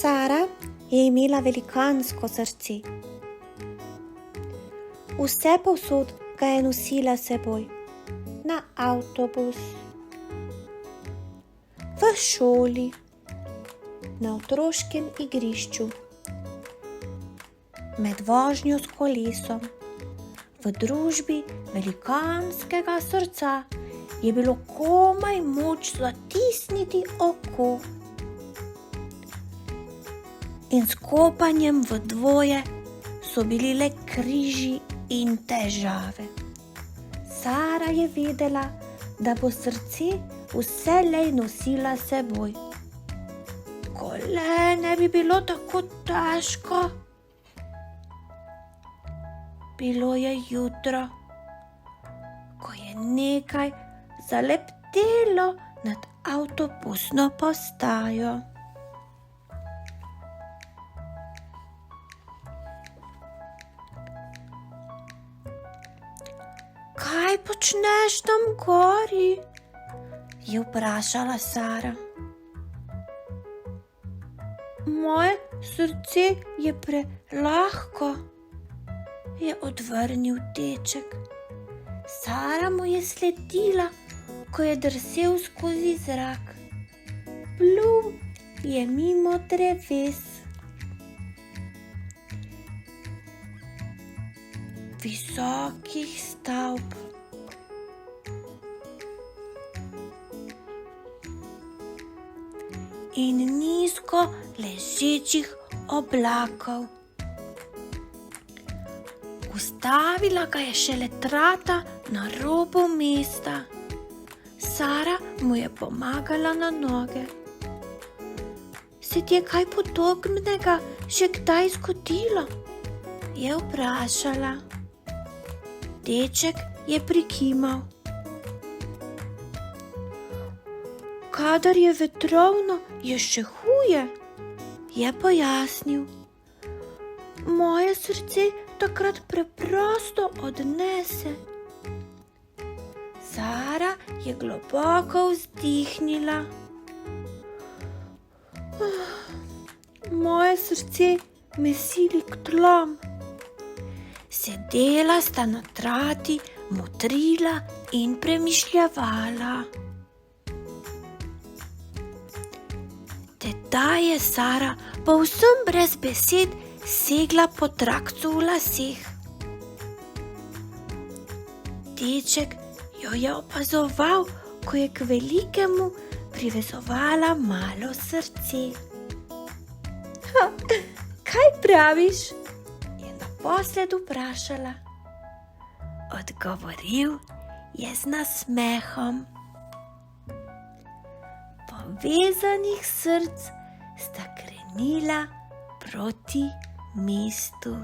Sara je imela velikansko srce. Vse povsod ga je nosila s seboj, na avtobus, v šoli, na otroškem igrišču, med vožnjo s kolesom. V družbi velikanskega srca je bilo komaj moč zatisniti oko. In s kopanjem v dvoje so bili le križi in težave. Sara je vedela, da bo srce vselej nosila s seboj. Ko le ne bi bilo tako težko. Bilo je jutro, ko je nekaj zaleptelo nad avtobusno postajo. Kaj počneš tam gori? Je vprašala Sara. Moje srce je prelahko, je odvrnil deček. Sara mu je sledila, ko je drsel skozi zrak. Plul je mimo dreves. Visokih stavb. In nizko ležečih oblakov. Ustavila ga je šele trata na robu mesta. Sara mu je pomagala na noge. Se ti je kaj podobnega že kdaj zgodilo? Je vprašala. Deček je prikimal. Kadar je vetrovno, je še huje, je pojasnil. Moje srce takrat preprosto odnese. Sara je globoko vzdihnila. Moje srce me sili k tlom. Sedela sta na trati, motrila in premišljevala. Tedaj je Sara povsem brez besed segla po trakcu v laseh. Deček jo je opazoval, ko je k velikemu privezovala malo srce. Kaj praviš? Je naposled vprašala. Odgovoril je z nasmehom. Povezanih src sta krenila proti mestu.